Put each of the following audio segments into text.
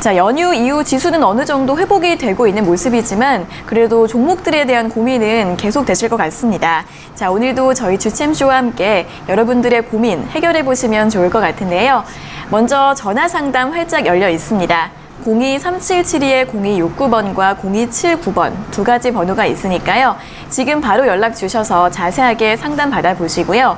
자, 연휴 이후 지수는 어느 정도 회복이 되고 있는 모습이지만 그래도 종목들에 대한 고민은 계속 되실 것 같습니다. 자, 오늘도 저희 주챔쇼와 함께 여러분들의 고민 해결해 보시면 좋을 것 같은데요. 먼저 전화 상담 활짝 열려 있습니다. 023772-0269번과 0279번 두 가지 번호가 있으니까요. 지금 바로 연락 주셔서 자세하게 상담 받아보시고요.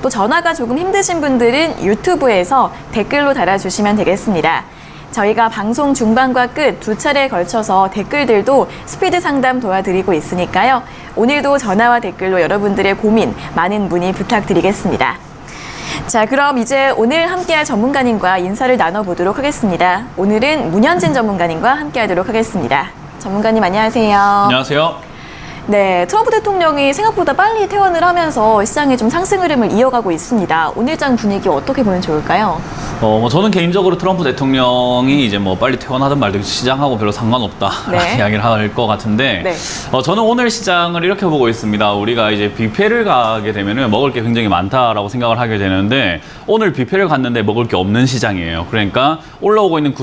또 전화가 조금 힘드신 분들은 유튜브에서 댓글로 달아주시면 되겠습니다. 저희가 방송 중반과 끝 두 차례에 걸쳐서 댓글들도 스피드 상담 도와드리고 있으니까요. 오늘도 전화와 댓글로 여러분들의 고민 많은 문의 부탁드리겠습니다. 자, 그럼 이제 오늘 함께할 전문가님과 인사를 나눠보도록 하겠습니다. 오늘은 문현진 전문가님과 함께하도록 하겠습니다. 전문가님 안녕하세요. 안녕하세요. 네, 트럼프 대통령이 생각보다 빨리 퇴원을 하면서 시장이 좀 상승 흐름을 이어가고 있습니다. 오늘장 분위기 어떻게 보면 좋을까요? 저는 개인적으로 트럼프 대통령이 이제 빨리 퇴원하든 말든 시장하고 별로 상관없다라는 네. 이야기를 할 것 같은데, 네. 저는 오늘 시장을 이렇게 보고 있습니다. 우리가 이제 뷔페를 가게 되면은 먹을 게 굉장히 많다라고 생각을 하게 되는데, 오늘 뷔페를 갔는데 먹을 게 없는 시장이에요. 그러니까 올라오고 있는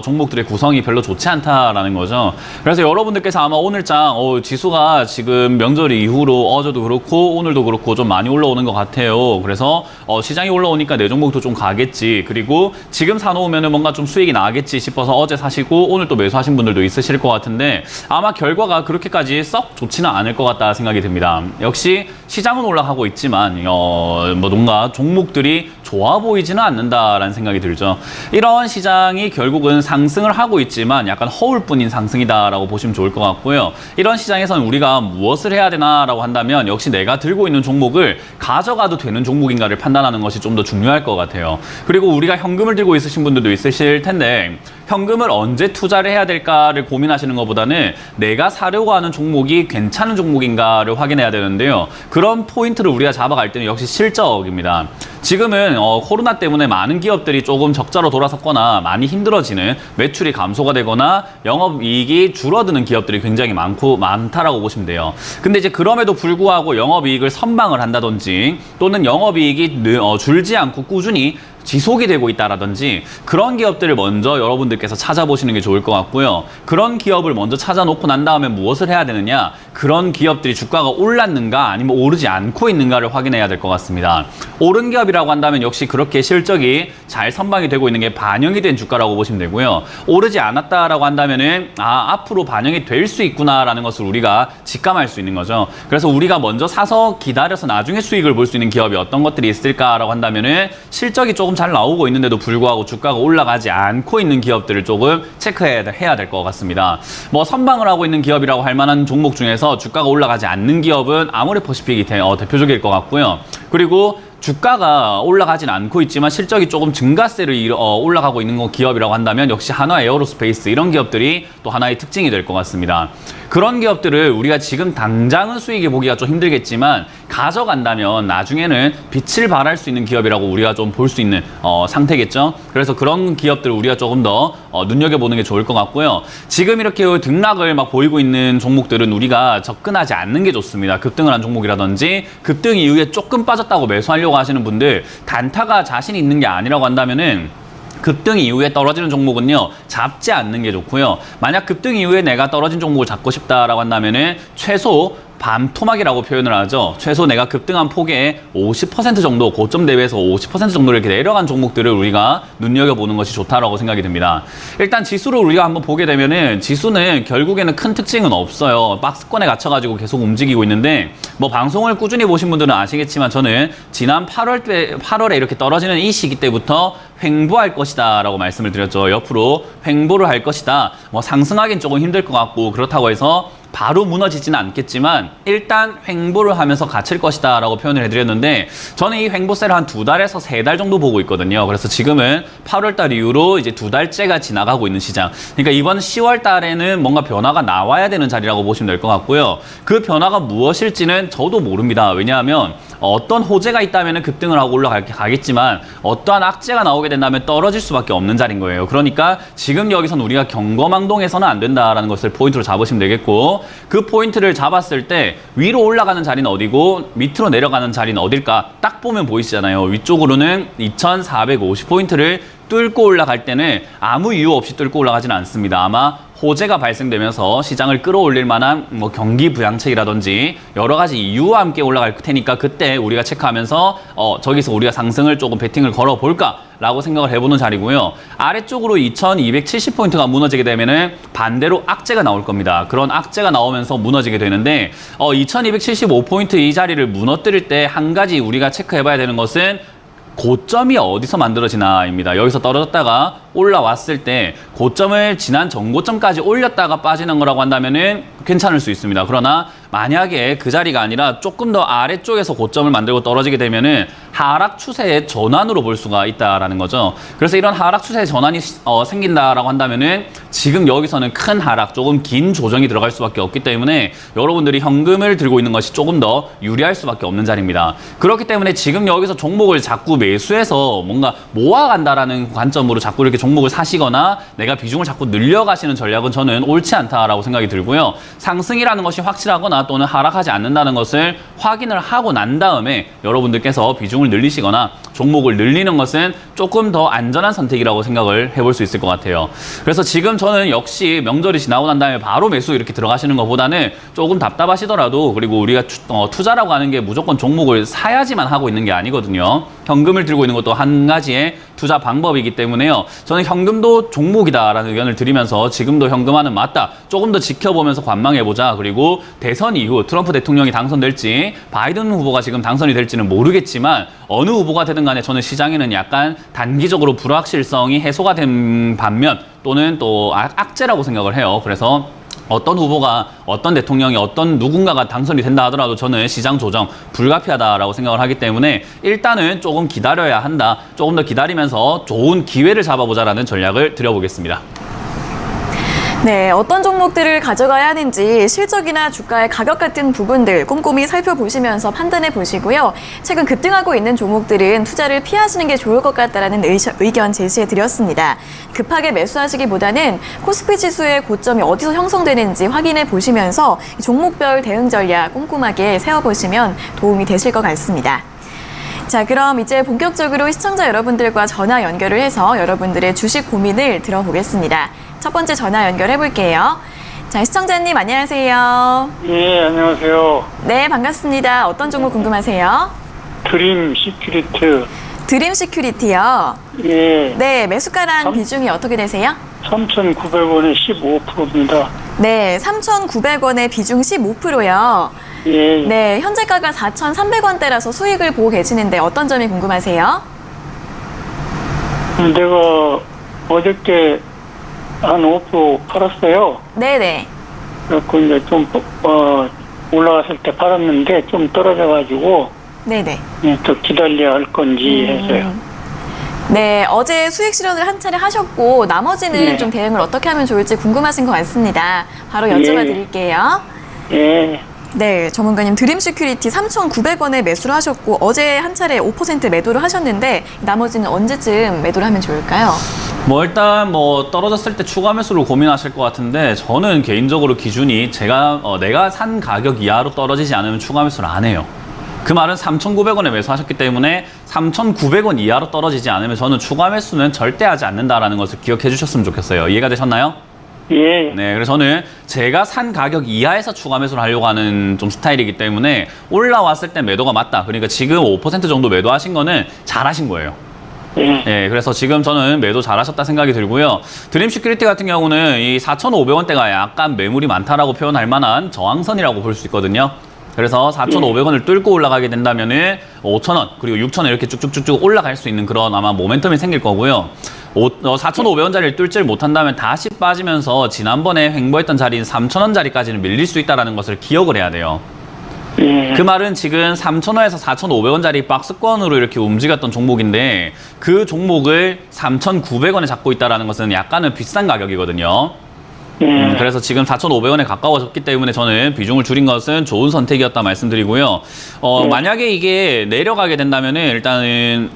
종목들의 구성이 별로 좋지 않다라는 거죠. 그래서 여러분들께서 아마 오늘장 지수가 지금 명절 이후로 어제도 그렇고 오늘도 그렇고 좀 많이 올라오는 것 같아요. 그래서 시장이 올라오니까 내 종목도 좀 가겠지. 그리고 지금 사놓으면 뭔가 좀 수익이 나겠지 싶어서 어제 사시고 오늘 또 매수하신 분들도 있으실 것 같은데 아마 결과가 그렇게까지 썩 좋지는 않을 것 같다 생각이 듭니다. 역시 시장은 올라가고 있지만 뭔가 종목들이 좋아 보이지는 않는다라는 생각이 들죠. 이런 시장이 결국은 상승을 하고 있지만 약간 허울뿐인 상승이다라고 보시면 좋을 것 같고요. 이런 시장에서는 우리가 무엇을 해야 되나라고 한다면 역시 내가 들고 있는 종목을 가져가도 되는 종목인가를 판단하는 것이 좀 더 중요할 것 같아요. 그리고 우리가 현금을 들고 있으신 분들도 있으실 텐데 현금을 언제 투자를 해야 될까를 고민하시는 것보다는 내가 사려고 하는 종목이 괜찮은 종목인가를 확인해야 되는데요. 그런 포인트를 우리가 잡아갈 때는 역시 실적입니다. 지금은 코로나 때문에 많은 기업들이 조금 적자로 돌아섰거나 많이 힘들어지는 매출이 감소가 되거나 영업이익이 줄어드는 기업들이 굉장히 많다라고 보시면 돼요. 근데 이제 그럼에도 불구하고 영업이익을 선방을 한다든지 또는 영업이익이 줄지 않고 꾸준히 지속이 되고 있다라든지 그런 기업들을 먼저 여러분들께서 찾아보시는 게 좋을 것 같고요. 그런 기업을 먼저 찾아놓고 난 다음에 무엇을 해야 되느냐? 그런 기업들이 주가가 올랐는가 아니면 오르지 않고 있는가를 확인해야 될 것 같습니다. 오른 기업이라고 한다면 역시 그렇게 실적이 잘 선방이 되고 있는 게 반영이 된 주가라고 보시면 되고요. 오르지 않았다라고 한다면은 앞으로 반영이 될 수 있구나라는 것을 우리가 직감할 수 있는 거죠. 그래서 우리가 먼저 사서 기다려서 나중에 수익을 볼 수 있는 기업이 어떤 것들이 있을까라고 한다면은 실적이 조금 잘 나오고 있는데도 불구하고 주가가 올라가지 않고 있는 기업들을 조금 체크해야 될 것 같습니다. 선방을 하고 있는 기업이라고 할 만한 종목 중에서 주가가 올라가지 않는 기업은 아모레퍼시픽이 대표적일 것 같고요. 그리고 주가가 올라가진 않고 있지만 실적이 조금 증가세를 올라가고 있는 기업이라고 한다면 역시 한화 에어로스페이스 이런 기업들이 또 하나의 특징이 될 것 같습니다. 그런 기업들을 우리가 지금 당장은 수익이 보기가 좀 힘들겠지만 가져간다면 나중에는 빛을 발할 수 있는 기업이라고 우리가 좀 볼 수 있는 상태겠죠. 그래서 그런 기업들을 우리가 조금 더 눈여겨보는 게 좋을 것 같고요. 지금 이렇게 등락을 막 보이고 있는 종목들은 우리가 접근하지 않는 게 좋습니다. 급등을 한 종목이라든지 급등 이후에 조금 빠졌다고 매수하려고 하시는 분들 단타가 자신이 있는 게 아니라고 한다면은 급등 이후에 떨어지는 종목은요 잡지 않는 게 좋고요. 만약 급등 이후에 내가 떨어진 종목을 잡고 싶다라고 한다면은 최소 밤토막이라고 표현을 하죠. 최소 내가 급등한 폭의 50% 정도, 고점 대비해서 50% 정도를 이렇게 내려간 종목들을 우리가 눈여겨보는 것이 좋다라고 생각이 듭니다. 일단 지수를 우리가 한번 보게 되면은 지수는 결국에는 큰 특징은 없어요. 박스권에 갇혀가지고 계속 움직이고 있는데 방송을 꾸준히 보신 분들은 아시겠지만 저는 지난 8월에 이렇게 떨어지는 이 시기 때부터 횡보할 것이다 라고 말씀을 드렸죠. 옆으로 횡보를 할 것이다. 상승하기는 조금 힘들 것 같고 그렇다고 해서 바로 무너지지는 않겠지만 일단 횡보를 하면서 갇힐 것이다 라고 표현을 해드렸는데 저는 이 횡보세를 한 2달에서 3달 정도 보고 있거든요. 그래서 지금은 8월달 이후로 이제 2달째가 지나가고 있는 시장. 그러니까 이번 10월달에는 뭔가 변화가 나와야 되는 자리라고 보시면 될 것 같고요. 그 변화가 무엇일지는 저도 모릅니다. 왜냐하면 어떤 호재가 있다면 급등을 하고 올라가겠지만 어떠한 악재가 나오게 된다면 떨어질 수밖에 없는 자리인 거예요. 그러니까 지금 여기서는 우리가 경거망동해서는 안 된다라는 것을 포인트로 잡으시면 되겠고 그 포인트를 잡았을 때 위로 올라가는 자리는 어디고 밑으로 내려가는 자리는 어딜까 딱 보면 보이시잖아요. 위쪽으로는 2450포인트를 뚫고 올라갈 때는 아무 이유 없이 뚫고 올라가지는 않습니다. 아마 호재가 발생되면서 시장을 끌어올릴 만한 뭐 경기 부양책이라든지 여러 가지 이유와 함께 올라갈 테니까 그때 우리가 체크하면서 저기서 우리가 상승을 조금 베팅을 걸어볼까 라고 생각을 해보는 자리고요. 아래쪽으로 2270포인트가 무너지게 되면은 반대로 악재가 나올 겁니다. 그런 악재가 나오면서 무너지게 되는데 2275포인트 이 자리를 무너뜨릴 때 한 가지 우리가 체크해봐야 되는 것은 고점이 어디서 만들어지나입니다. 여기서 떨어졌다가 올라왔을 때 고점을 지난 전고점까지 올렸다가 빠지는 거라고 한다면은 괜찮을 수 있습니다. 그러나 만약에 그 자리가 아니라 조금 더 아래쪽에서 고점을 만들고 떨어지게 되면은 하락 추세의 전환으로 볼 수가 있다라는 거죠. 그래서 이런 하락 추세의 전환이 생긴다라고 한다면은 지금 여기서는 큰 하락, 조금 긴 조정이 들어갈 수밖에 없기 때문에 여러분들이 현금을 들고 있는 것이 조금 더 유리할 수밖에 없는 자리입니다. 그렇기 때문에 지금 여기서 종목을 자꾸 매수해서 뭔가 모아간다라는 관점으로 자꾸 이렇게 종목을 사시거나 내가 비중을 자꾸 늘려가시는 전략은 저는 옳지 않다라고 생각이 들고요. 상승이라는 것이 확실하거나 또는 하락하지 않는다는 것을 확인을 하고 난 다음에 여러분들께서 비중을 늘리시거나 종목을 늘리는 것은 조금 더 안전한 선택이라고 생각을 해볼 수 있을 것 같아요. 그래서 지금 저는 역시 명절이 지나고 난 다음에 바로 매수 이렇게 들어가시는 것보다는 조금 답답하시더라도 그리고 우리가 투자라고 하는 게 무조건 종목을 사야지만 하고 있는 게 아니거든요. 현금을 들고 있는 것도 한 가지의 투자 방법이기 때문에요. 저는 현금도 종목이다라는 의견을 드리면서 지금도 현금화는 맞다. 조금 더 지켜보면서 관망해보자. 그리고 대선 이후 트럼프 대통령이 당선될지 바이든 후보가 지금 당선이 될지는 모르겠지만 어느 후보가 되든 간에 저는 시장에는 약간 단기적으로 불확실성이 해소가 된 반면 또는 또 악재라고 생각을 해요. 그래서 어떤 후보가 어떤 대통령이 어떤 누군가가 당선이 된다 하더라도 저는 시장 조정 불가피하다라고 생각을 하기 때문에 일단은 조금 기다려야 한다. 조금 더 기다리면서 좋은 기회를 잡아보자라는 전략을 드려보겠습니다. 네, 어떤 종목들을 가져가야 하는지 실적이나 주가의 가격 같은 부분들 꼼꼼히 살펴보시면서 판단해 보시고요. 최근 급등하고 있는 종목들은 투자를 피하시는 게 좋을 것 같다라는 의견 제시해 드렸습니다. 급하게 매수하시기보다는 코스피 지수의 고점이 어디서 형성되는지 확인해 보시면서 종목별 대응 전략 꼼꼼하게 세워보시면 도움이 되실 것 같습니다. 자, 그럼 이제 본격적으로 시청자 여러분들과 전화 연결을 해서 여러분들의 주식 고민을 들어보겠습니다. 첫 번째 전화 연결해 볼게요. 자, 시청자님 안녕하세요. 예, 안녕하세요. 네, 반갑습니다. 어떤 종목 궁금하세요? 드림 시큐리티. 드림 시큐리티요. 예. 네, 매수가랑 비중이 어떻게 되세요? 3,900원에 15%입니다. 네, 3,900원에 비중 15%요. 예. 네, 현재가가 4,300원대라서 수익을 보고 계시는데 어떤 점이 궁금하세요? 내가 어저께 한 5% 팔았어요. 네네. 그래서 이제 좀, 올라갔을 때 팔았는데 좀 떨어져가지고, 네네. 예, 더 기다려야 할 건지 해서요. 네, 어제 수익 실현을 한 차례 하셨고 나머지는 네. 좀 대응을 어떻게 하면 좋을지 궁금하신 것 같습니다. 바로 여쭤봐 예. 드릴게요. 예. 네, 전문가님 드림 시큐리티 3,900원에 매수를 하셨고 어제 한 차례 5% 매도를 하셨는데 나머지는 언제쯤 매도를 하면 좋을까요? 뭐 일단 뭐 떨어졌을 때 추가 매수를 고민하실 것 같은데 저는 개인적으로 기준이 내가 산 가격 이하로 떨어지지 않으면 추가 매수를 안 해요. 그 말은 3,900원에 매수하셨기 때문에 3,900원 이하로 떨어지지 않으면 저는 추가 매수는 절대 하지 않는다라는 것을 기억해 주셨으면 좋겠어요. 이해가 되셨나요? 예. 네, 그래서 저는 제가 산 가격 이하에서 추가 매수를 하려고 하는 좀 스타일이기 때문에 올라왔을 때 매도가 맞다. 그러니까 지금 5% 정도 매도하신 거는 잘하신 거예요. 예. 네, 그래서 지금 저는 매도 잘하셨다 생각이 들고요. 드림 시큐리티 같은 경우는 이 4,500원대가 약간 매물이 많다라고 표현할 만한 저항선이라고 볼 수 있거든요. 그래서 4,500원을 뚫고 올라가게 된다면은 5,000원 그리고 6,000원 이렇게 쭉쭉쭉쭉 올라갈 수 있는 그런 아마 모멘텀이 생길 거고요. 4,500원짜리를 뚫지를 못한다면 다시 빠지면서 지난번에 횡보했던 자리인 3,000원짜리까지는 밀릴 수 있다는 것을 기억을 해야 돼요. 예. 그 말은 지금 3,000원에서 4,500원짜리 박스권으로 이렇게 움직였던 종목인데 그 종목을 3,900원에 잡고 있다는 것은 약간은 비싼 가격이거든요. 그래서 지금 4,500원에 가까워졌기 때문에 저는 비중을 줄인 것은 좋은 선택이었다 말씀드리고요. 만약에 이게 내려가게 된다면은 일단은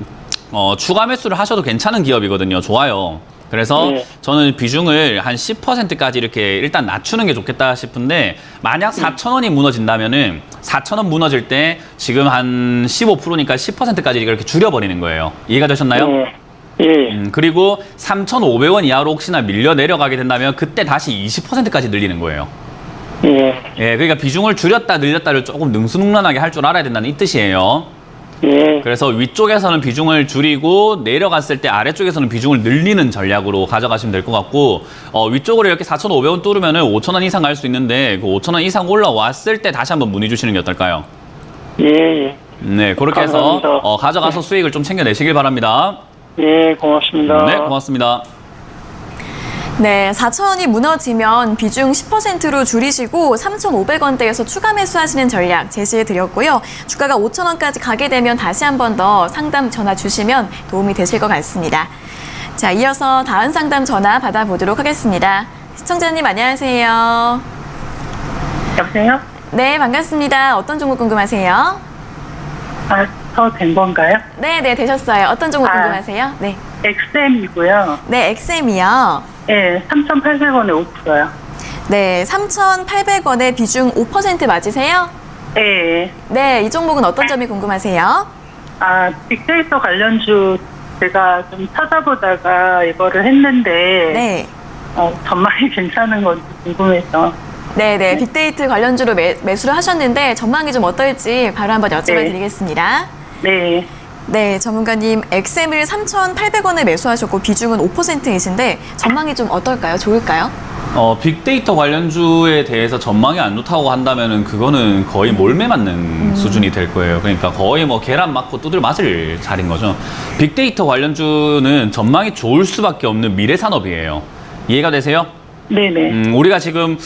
추가 매수를 하셔도 괜찮은 기업이거든요. 좋아요. 그래서 네. 저는 비중을 한 10%까지 이렇게 일단 낮추는 게 좋겠다 싶은데 만약 4,000원이 무너진다면은 4,000원 무너질 때 지금 한 15%니까 10%까지 이렇게 줄여버리는 거예요. 이해가 되셨나요? 예. 예. 그리고 3,500원 이하로 혹시나 밀려 내려가게 된다면 그때 다시 20%까지 늘리는 거예요. 예. 예, 그러니까 비중을 줄였다 늘렸다를 조금 능수능란하게 할 줄 알아야 된다는 이 뜻이에요. 예. 그래서 위쪽에서는 비중을 줄이고 내려갔을 때 아래쪽에서는 비중을 늘리는 전략으로 가져가시면 될 것 같고 위쪽으로 이렇게 4,500원 뚫으면은 5,000원 이상 갈 수 있는데 그 5,000원 이상 올라왔을 때 다시 한번 문의 주시는 게 어떨까요? 예. 네, 그렇게 감사합니다. 해서 가져가서 수익을 좀 챙겨내시길 바랍니다. 예, 고맙습니다. 네, 고맙습니다. 네, 4,000원이 무너지면 비중 10%로 줄이시고 3,500원대에서 추가 매수하시는 전략 제시해 드렸고요. 주가가 5,000원까지 가게 되면 다시 한 번 더 상담 전화 주시면 도움이 되실 것 같습니다. 자, 이어서 다음 상담 전화 받아보도록 하겠습니다. 시청자님 안녕하세요. 여보세요? 네, 반갑습니다. 어떤 종목 궁금하세요? 아, 저 된 건가요? 네, 되셨어요. 어떤 종목 아. 궁금하세요? 네. XM이고요. 네, XM이요. 예, 3,800원에 5%요. 네, 3,800원에 비중 5% 맞으세요? 예. 네, 이 종목은 어떤 점이 궁금하세요? 아, 빅데이터 관련주 제가 좀 찾아보다가 이거를 했는데 네. 전망이 괜찮은 건지 궁금해서. 네네, 빅데이터 관련주로 매수를 하셨는데 전망이 좀 어떨지 바로 한번 여쭤봐 드리겠습니다. 네. 네, 전문가님, XM을 3,800원에 매수하셨고 비중은 5%이신데 전망이 좀 어떨까요? 좋을까요? 빅데이터 관련주에 대해서 전망이 안 좋다고 한다면은 그거는 거의 몰매 맞는 수준이 될 거예요. 그러니까 거의 뭐 계란 맞고 두들 맞을 자리인 거죠. 빅데이터 관련주는 전망이 좋을 수밖에 없는 미래 산업이에요. 이해가 되세요? 네네. 우리가 지금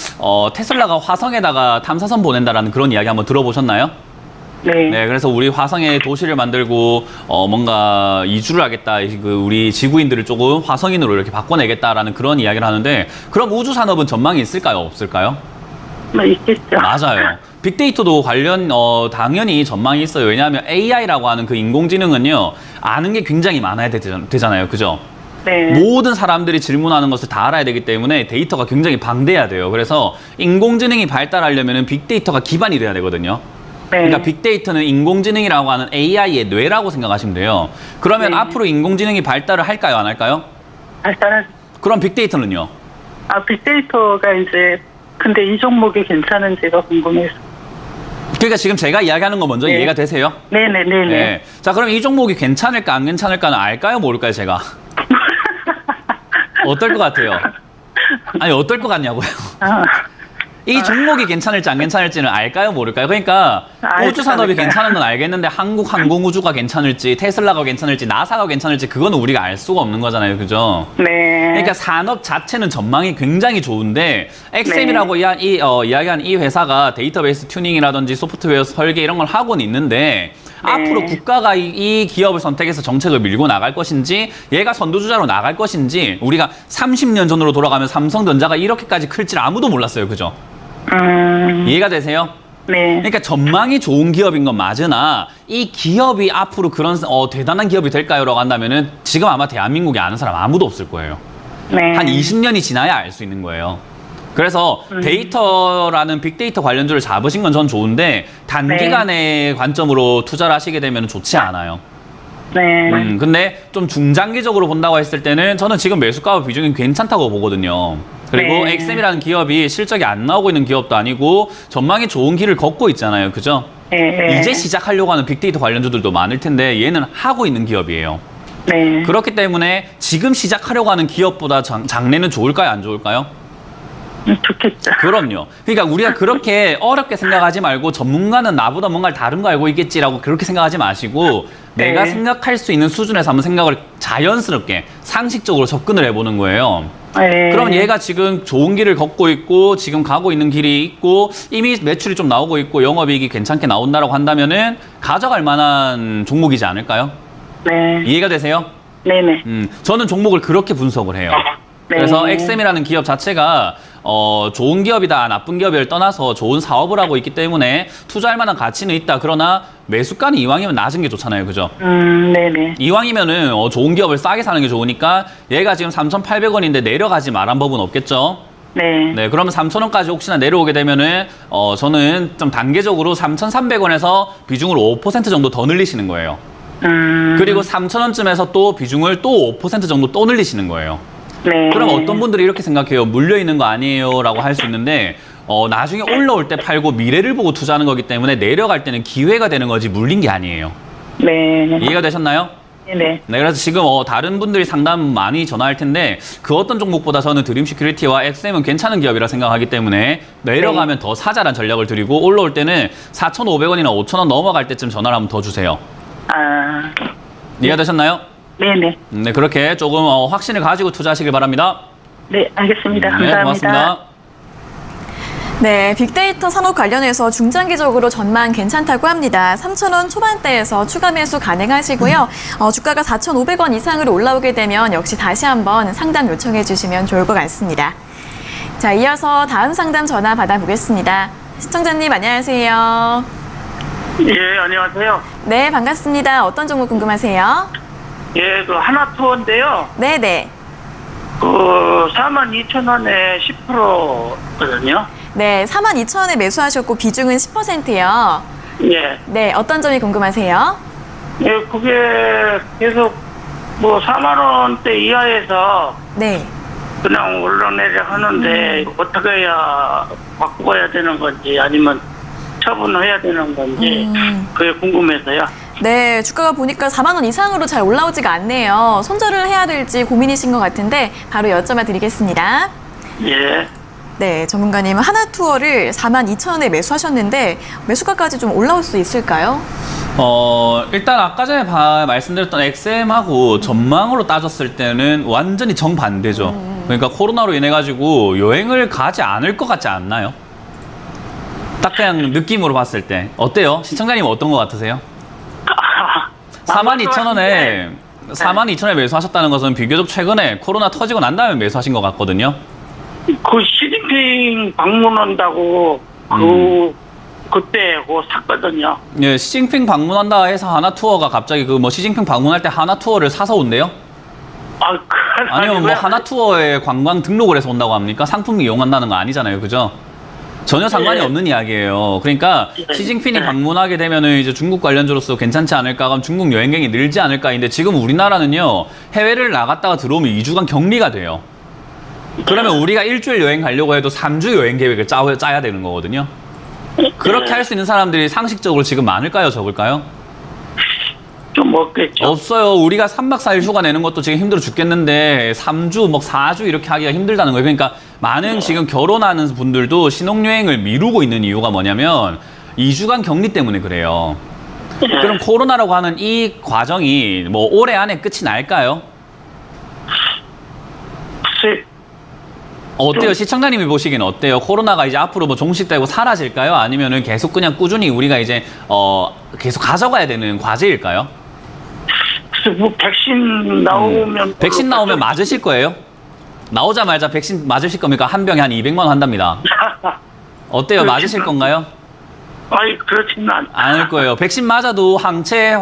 테슬라가 화성에다가 탐사선 보낸다라는 그런 이야기 한번 들어보셨나요? 네. 네, 그래서 우리 화성에 도시를 만들고 뭔가 이주를 하겠다. 우리 지구인들을 조금 화성인으로 이렇게 바꿔내겠다라는 그런 이야기를 하는데 그럼 우주 산업은 전망이 있을까요? 없을까요? 뭐 있겠죠. 맞아요. 빅데이터도 관련 당연히 전망이 있어요. 왜냐하면 AI라고 하는 그 인공지능은요. 아는 게 굉장히 많아야 되잖아요. 그죠? 네. 모든 사람들이 질문하는 것을 다 알아야 되기 때문에 데이터가 굉장히 방대해야 돼요. 그래서 인공지능이 발달하려면 빅데이터가 기반이 돼야 되거든요. 네. 그러니까 빅데이터는 인공지능이라고 하는 AI의 뇌라고 생각하시면 돼요. 그러면 네. 앞으로 인공지능이 발달을 할까요? 안 할까요? 발달한. 그럼 빅데이터는요? 아, 빅데이터가 이제 근데 이 종목이 괜찮은지가 궁금해서. 그러니까 지금 제가 이야기하는 거 먼저 네. 이해가 되세요? 네네네네. 네. 자, 그럼 이 종목이 괜찮을까 안 괜찮을까는 알까요? 모를까요? 제가? 어떨 것 같아요? 아니, 어떨 것 같냐고요? 아, 이 종목이 괜찮을지 안 괜찮을지는 알까요? 모를까요? 그러니까 알지 우주 산업이 않을까요? 괜찮은 건 알겠는데 한국 항공우주가 괜찮을지 테슬라가 괜찮을지 나사가 괜찮을지 그거는 우리가 알 수가 없는 거잖아요. 그죠? 네. 그러니까 산업 자체는 전망이 굉장히 좋은데 XM이라고 이야기한 이 회사가 데이터베이스 튜닝이라든지 소프트웨어 설계 이런 걸 하고는 있는데 네. 앞으로 국가가 이 기업을 선택해서 정책을 밀고 나갈 것인지 얘가 선두주자로 나갈 것인지 우리가 30년 전으로 돌아가면 삼성전자가 이렇게까지 클 줄 아무도 몰랐어요. 그죠? 이해가 되세요? 네. 그러니까 전망이 좋은 기업인 건 맞으나 이 기업이 앞으로 그런 대단한 기업이 될까요?라고 한다면은 지금 아마 대한민국에 아는 사람 아무도 없을 거예요. 네. 한 20년이 지나야 알 수 있는 거예요. 그래서 데이터라는 빅데이터 관련주를 잡으신 건 전 좋은데 단기간의 관점으로 투자를 하시게 되면 좋지 않아요. 네. 근데 좀 중장기적으로 본다고 했을 때는 저는 지금 매수가 비중이 괜찮다고 보거든요. 그리고 네. XM이라는 기업이 실적이 안 나오고 있는 기업도 아니고 전망이 좋은 길을 걷고 있잖아요. 그죠? 네. 이제 시작하려고 하는 빅데이터 관련주들도 많을 텐데 얘는 하고 있는 기업이에요. 네. 그렇기 때문에 지금 시작하려고 하는 기업보다 장래는 좋을까요? 안 좋을까요? 좋겠죠. 그럼요. 그러니까 우리가 그렇게 어렵게 생각하지 말고 전문가는 나보다 뭔가를 다른 거 알고 있겠지라고 그렇게 생각하지 마시고 내가 네. 생각할 수 있는 수준에서 한번 생각을 자연스럽게 상식적으로 접근을 해보는 거예요. 네. 그럼 얘가 지금 좋은 길을 걷고 있고 지금 가고 있는 길이 있고 이미 매출이 좀 나오고 있고 영업이익이 괜찮게 나온다라고 한다면은 가져갈 만한 종목이지 않을까요? 네. 이해가 되세요? 네네. 저는 종목을 그렇게 분석을 해요. 네. 그래서 엑셈이라는 기업 자체가 좋은 기업이다, 나쁜 기업을 떠나서 좋은 사업을 하고 있기 때문에 투자할 만한 가치는 있다. 그러나 매수가는 이왕이면 낮은 게 좋잖아요. 그죠? 네네. 이왕이면은 좋은 기업을 싸게 사는 게 좋으니까 얘가 지금 3,800원인데 내려가지 말한 법은 없겠죠? 네. 네, 그러면 3,000원까지 혹시나 내려오게 되면은 저는 좀 단계적으로 3,300원에서 비중을 5% 정도 더 늘리시는 거예요. 그리고 3,000원쯤에서 또 비중을 또 5% 정도 또 늘리시는 거예요. 네. 그럼 어떤 분들이 이렇게 생각해요. 물려 있는 거 아니에요? 라고 할 수 있는데 나중에 올라올 때 팔고 미래를 보고 투자하는 거기 때문에 내려갈 때는 기회가 되는 거지 물린 게 아니에요. 네. 이해가 되셨나요? 네네. 네, 그래서 지금 다른 분들이 상담 많이 전화할 텐데 그 어떤 종목보다 저는 드림 시큐리티와 엑셈은 괜찮은 기업이라 생각하기 때문에 내려가면 더 사자란 전략을 드리고 올라올 때는 4,500원이나 5,000원 넘어갈 때쯤 전화를 한번 더 주세요. 아, 이해가 되셨나요? 네네. 네, 그렇게 조금 확신을 가지고 투자하시길 바랍니다. 네, 알겠습니다. 네, 감사합니다. 고맙습니다. 네, 빅데이터 산업 관련해서 중장기적으로 전망 괜찮다고 합니다. 3,000원 초반대에서 추가 매수 가능하시고요. 주가가 4,500원 이상으로 올라오게 되면 역시 다시 한번 상담 요청해 주시면 좋을 것 같습니다. 자, 이어서 다음 상담 전화 받아보겠습니다. 시청자님 안녕하세요. 예, 안녕하세요. 네, 반갑습니다. 어떤 종목 궁금하세요? 예, 그 하나투어인데요. 네네. 그 42,000원에 10%거든요. 네, 42,000원에 매수하셨고 비중은 10%요. 예. 네, 어떤 점이 궁금하세요? 예, 그게 계속 뭐 4만 원대 이하에서 네. 그냥 올라내려 하는데 어떻게 해야 바꿔야 되는 건지 아니면 처분해야 되는 건지 그게 궁금해서요. 네, 주가가 보니까 4만 원 이상으로 잘 올라오지가 않네요. 손절을 해야 될지 고민이신 것 같은데 바로 여쭤봐 드리겠습니다. 예. 네, 전문가님은 하나투어를 42,000원에 매수하셨는데 매수가까지 좀 올라올 수 있을까요? 일단 아까 전에 말씀드렸던 엑셈하고 전망으로 따졌을 때는 완전히 정반대죠. 그러니까 코로나로 인해 가지고 여행을 가지 않을 것 같지 않나요? 딱 그냥 느낌으로 봤을 때 어때요? 시청자님 어떤 것 같으세요? 42,000원에 42,000원에 매수하셨다는 것은 비교적 최근에 코로나 터지고 난 다음에 매수하신 것 같거든요. 그 시진핑 방문한다고 그때 그거 샀거든요. 예, 시진핑 방문한다 해서 하나투어가 갑자기 그 뭐 시진핑 방문할 때 하나투어를 사서 온대요? 아니면 뭐 하나투어에 관광 등록을 해서 온다고 합니까? 상품 이용한다는 거 아니잖아요, 그죠? 전혀 상관이 예. 없는 이야기예요. 그러니까 시진핑이 방문하게 되면은 이제 중국 관련주로서 괜찮지 않을까? 그럼 중국 여행객이 늘지 않을까인데 지금 우리나라는요 해외를 나갔다가 들어오면 2주간 격리가 돼요. 그러면 우리가 일주일 여행 가려고 해도 3주 여행 계획을 짜야 되는 거거든요. 그렇게 할 수 있는 사람들이 상식적으로 지금 많을까요, 적을까요? 좀 없겠죠. 없어요. 우리가 3박 4일 휴가 내는 것도 지금 힘들어 죽겠는데 3주, 뭐 4주 이렇게 하기가 힘들다는 거예요. 그러니까 많은 지금 결혼하는 분들도 신혼여행을 미루고 있는 이유가 뭐냐면 2주간 격리 때문에 그래요. 그럼 코로나라고 하는 이 과정이 뭐 올해 안에 끝이 날까요? 글쎄, 어때요? 시청자님이 보시기엔 어때요? 코로나가 이제 앞으로 뭐 종식되고 사라질까요? 아니면은 계속 그냥 꾸준히 우리가 이제 계속 가져가야 되는 과제일까요? 글쎄, 뭐 백신 나오면 백신 나오면 맞으실 거예요? 나오자마자 백신 맞으실 겁니까? 한 병에 한 200만 원 한답니다. 어때요? 맞으실 건가요? 아니 그렇지는 않을 거예요. 백신 맞아도 항체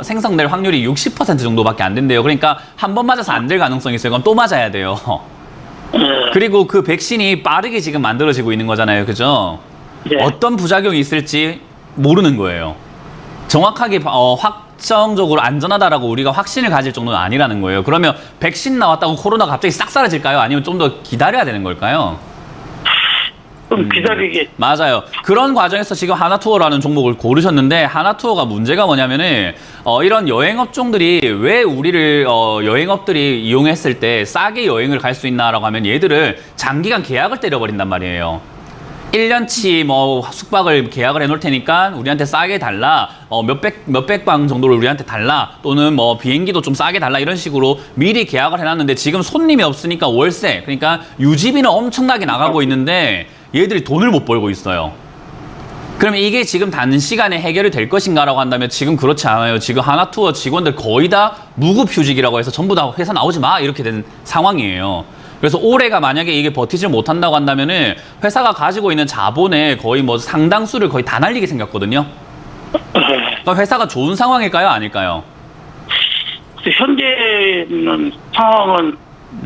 생성될 확률이 60% 정도밖에 안 된대요. 그러니까 한 번 맞아서 안 될 가능성이 있어요. 그럼 또 맞아야 돼요. 그리고 그 백신이 빠르게 지금 만들어지고 있는 거잖아요. 그죠? 예. 어떤 부작용이 있을지 모르는 거예요. 정확하게 확정적으로 안전하다라고 우리가 확신을 가질 정도는 아니라는 거예요. 그러면 백신 나왔다고 코로나가 갑자기 싹 사라질까요? 아니면 좀 더 기다려야 되는 걸까요? 좀 기다리게. 맞아요. 그런 과정에서 지금 하나투어라는 종목을 고르셨는데 하나투어가 문제가 뭐냐면은 이런 여행업종들이 왜 우리를 여행업들이 이용했을 때 싸게 여행을 갈 수 있나라고 하면 얘들을 장기간 계약을 때려버린단 말이에요. 1년치 뭐 숙박을 계약을 해놓을 테니까 우리한테 싸게 달라. 몇백 방 정도를 우리한테 달라. 또는 뭐 비행기도 좀 싸게 달라. 이런 식으로 미리 계약을 해놨는데 지금 손님이 없으니까 월세. 그러니까 유지비는 엄청나게 나가고 있는데 얘들이 돈을 못 벌고 있어요. 그럼 이게 지금 단시간에 해결이 될 것인가라고 한다면 지금 그렇지 않아요. 지금 하나투어 직원들 거의 다 무급휴직이라고 해서 전부 다 회사 나오지 마 이렇게 된 상황이에요. 그래서 올해가 만약에 이게 버티지 못한다고 한다면은 회사가 가지고 있는 자본의 거의 뭐 상당수를 거의 다 날리게 생겼거든요. 그러니까 회사가 좋은 상황일까요? 아닐까요? 현재는 상황은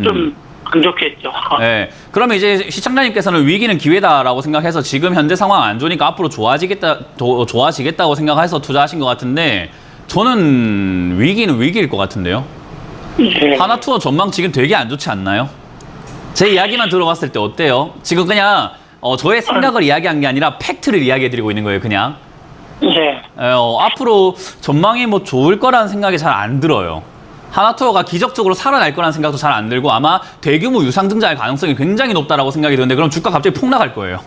좀 안 좋겠죠. 네. 그러면 이제 시청자님께서는 위기는 기회다라고 생각해서 지금 현재 상황 안 좋으니까 앞으로 좋아지겠다고 생각해서 투자하신 것 같은데 저는 위기는 위기일 것 같은데요. 예. 하나투어 전망 지금 되게 안 좋지 않나요? 제 이야기만 들어봤을 때 어때요? 지금 그냥 저의 생각을 이야기한 게 아니라 팩트를 이야기해드리고 있는 거예요, 그냥. 예. 앞으로 전망이 뭐 좋을 거라는 생각이 잘 안 들어요. 하나투어가 기적적으로 살아날 거라는 생각도 잘 안 들고 아마 대규모 유상증자의 가능성이 굉장히 높다라고 생각이 드는데 그럼 주가 갑자기 폭락할 거예요.